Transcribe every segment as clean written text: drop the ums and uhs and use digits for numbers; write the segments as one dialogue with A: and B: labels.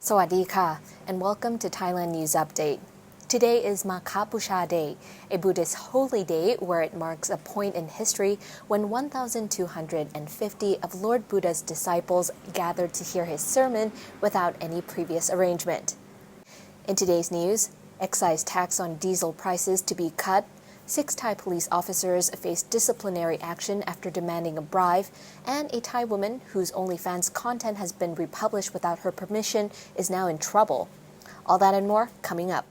A: Sawadee and welcome to Thailand News Update. Today is Maha Pusha Day, a Buddhist holy day where it marks a point in history when 1,250 of Lord Buddha's disciples gathered to hear his sermon without any previous arrangement. In today's news, excise tax on diesel prices to be cut, 6 Thai police officers face disciplinary action after demanding a bribe, and a Thai woman whose OnlyFans content has been republished without her permission is now in trouble. All that and more coming up.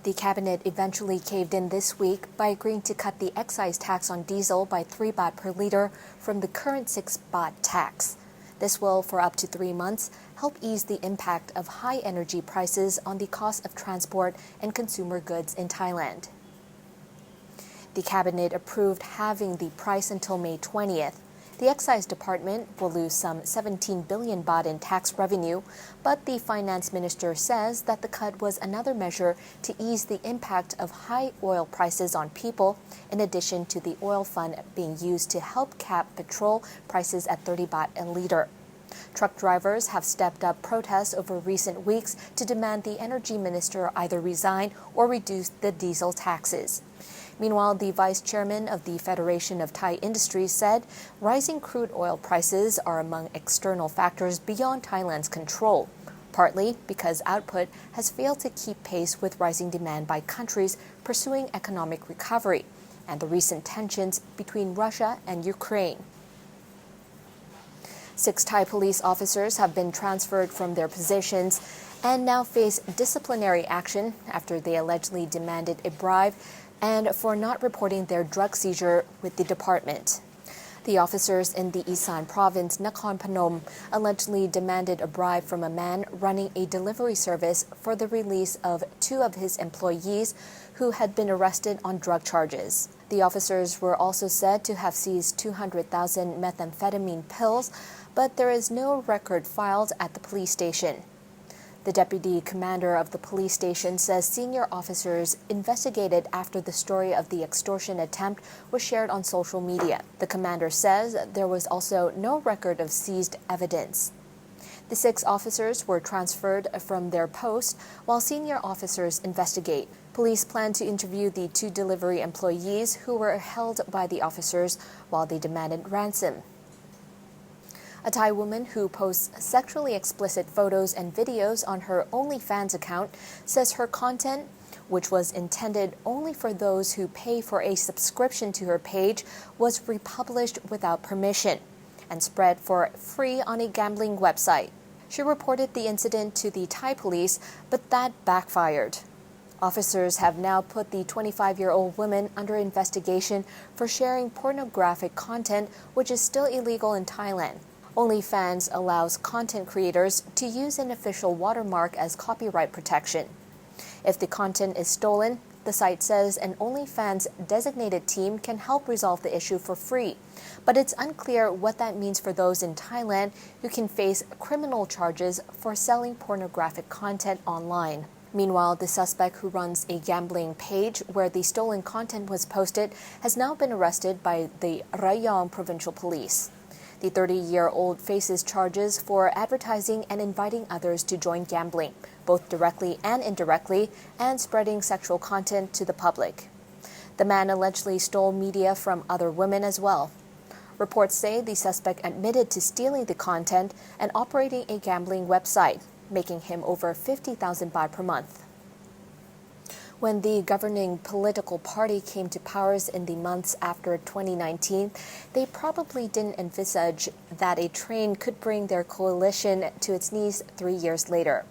A: The cabinet eventually caved in this week by agreeing to cut the excise tax on diesel by 3 baht per litre from the current 6 baht tax. This will, for up to 3 months, help ease the impact of high energy prices on the cost of transport and consumer goods in Thailand. The cabinet approved halving the price until May 20th. The excise department will lose some 17 billion baht in tax revenue, but the finance minister says that the cut was another measure to ease the impact of high oil prices on people, in addition to the oil fund being used to help cap petrol prices at 30 baht a litre. Truck drivers have stepped up protests over recent weeks to demand the energy minister either resign or reduce the diesel taxes. Meanwhile, the vice chairman of the Federation of Thai Industries said rising crude oil prices are among external factors beyond Thailand's control, partly because output has failed to keep pace with rising demand by countries pursuing economic recovery and the recent tensions between Russia and Ukraine. 6 Thai police officers have been transferred from their positions and now face disciplinary action after they allegedly demanded a bribe and for not reporting their drug seizure with the department. The officers in the Isan province, Nakhon Phanom, allegedly demanded a bribe from a man running a delivery service for the release of 2 of his employees who had been arrested on drug charges. The officers were also said to have seized 200,000 methamphetamine pills, but there is no record filed at the police station. The deputy commander of the police station says senior officers investigated after the story of the extortion attempt was shared on social media. The commander says there was also no record of seized evidence. The 6 officers were transferred from their post while senior officers investigate. Police plan to interview the 2 delivery employees who were held by the officers while they demanded ransom. A Thai woman who posts sexually explicit photos and videos on her OnlyFans account says her content, which was intended only for those who pay for a subscription to her page, was republished without permission and spread for free on a gambling website. She reported the incident to the Thai police, but that backfired. Officers have now put the 25-year-old woman under investigation for sharing pornographic content, which is still illegal in Thailand. OnlyFans allows content creators to use an official watermark as copyright protection. If the content is stolen, the site says an OnlyFans designated team can help resolve the issue for free. But it's unclear what that means for those in Thailand who can face criminal charges for selling pornographic content online. Meanwhile, the suspect who runs a gambling page where the stolen content was posted has now been arrested by the Rayong Provincial Police. The 30-year-old faces charges for advertising and inviting others to join gambling, both directly and indirectly, and spreading sexual content to the public. The man allegedly stole media from other women as well. Reports say the suspect admitted to stealing the content and operating a gambling website, making him over 50,000 baht per month. When the governing political party came to powers in the months after 2019, they probably didn't envisage that a train could bring their coalition to its knees 3 years later.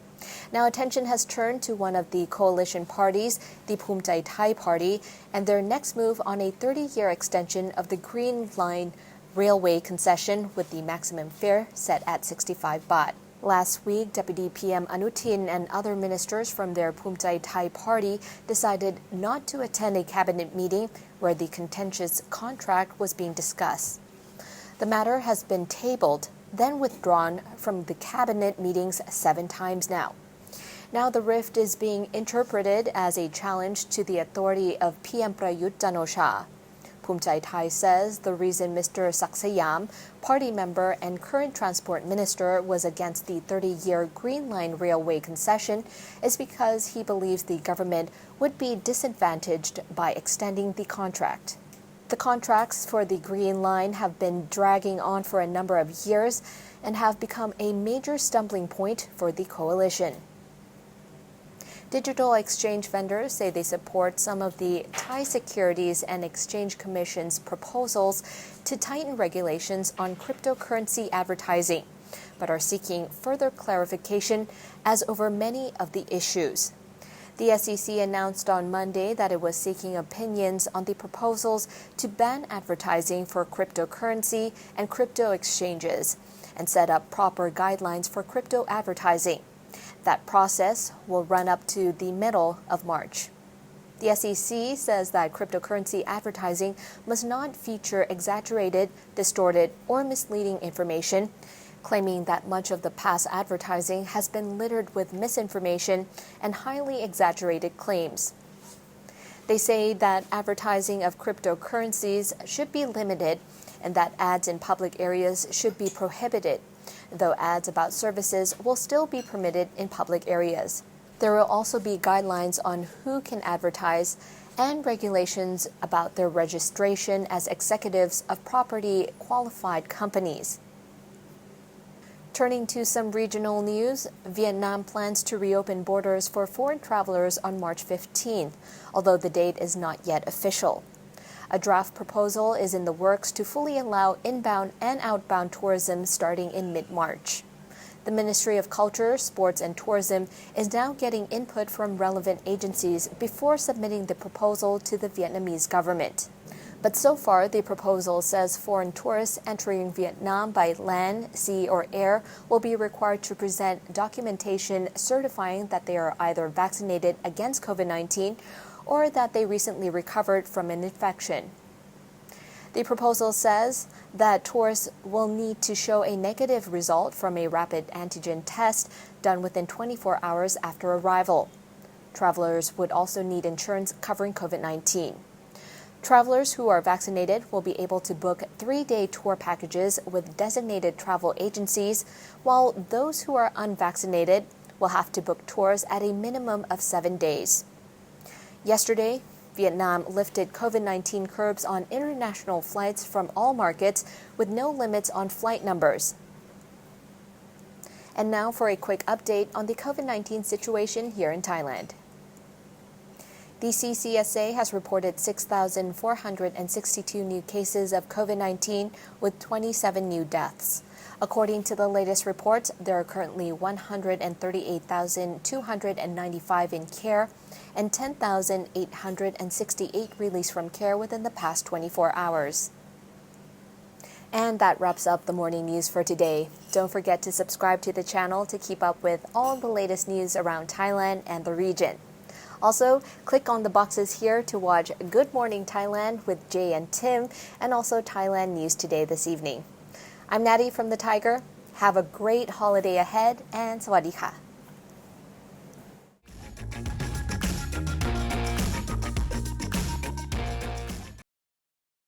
A: Now attention has turned to one of the coalition parties, the Bhumjaithai Party, and their next move on a 30-year extension of the Green Line railway concession with the maximum fare set at 65 baht. Last week, Deputy PM Anutin and other ministers from their Bhumjaithai Party decided not to attend a cabinet meeting where the contentious contract was being discussed. The matter has been tabled, then withdrawn from the cabinet meetings 7 times now. Now the rift is being interpreted as a challenge to the authority of PM Prayut Chan-o-cha, Bhumjaithai says the reason Mr. Saksayam, party member and current transport minister, was against the 30-year Green Line railway concession is because he believes the government would be disadvantaged by extending the contract. The contracts for the Green Line have been dragging on for a number of years and have become a major stumbling point for the coalition. Digital exchange vendors say they support some of the Thai Securities and Exchange Commission's proposals to tighten regulations on cryptocurrency advertising, but are seeking further clarification as over many of the issues. The SEC announced on Monday that it was seeking opinions on the proposals to ban advertising for cryptocurrency and crypto exchanges and set up proper guidelines for crypto advertising. That process will run up to the middle of March. The SEC says that cryptocurrency advertising must not feature exaggerated, distorted, or misleading information, claiming that much of the past advertising has been littered with misinformation and highly exaggerated claims. They say that advertising of cryptocurrencies should be limited and that ads in public areas should be prohibited, though ads about services will still be permitted in public areas. There will also be guidelines on who can advertise and regulations about their registration as executives of property qualified companies. Turning to some regional news, Vietnam plans to reopen borders for foreign travelers on March 15th, although the date is not yet official. A draft proposal is in the works to fully allow inbound and outbound tourism starting in mid-March. The Ministry of Culture, Sports and Tourism is now getting input from relevant agencies before submitting the proposal to the Vietnamese government. But so far, the proposal says foreign tourists entering Vietnam by land, sea, or air will be required to present documentation certifying that they are either vaccinated against COVID-19 or that they recently recovered from an infection. The proposal says that tourists will need to show a negative result from a rapid antigen test done within 24 hours after arrival. Travelers would also need insurance covering COVID-19. Travelers who are vaccinated will be able to book 3-day tour packages with designated travel agencies, while those who are unvaccinated will have to book tours at a minimum of 7 days. Yesterday, Vietnam lifted COVID-19 curbs on international flights from all markets with no limits on flight numbers. And now for a quick update on the COVID-19 situation here in Thailand. The CCSA has reported 6,462 new cases of COVID-19 with 27 new deaths. According to the latest report, there are currently 138,295 in care and 10,868 released from care within the past 24 hours. And that wraps up the morning news for today. Don't forget to subscribe to the channel to keep up with all the latest news around Thailand and the region. Also, click on the boxes here to watch Good Morning Thailand with Jay and Tim and also Thailand News Today this evening. I'm Natty from the Thaiger. Have a great holiday ahead and sawadee ka.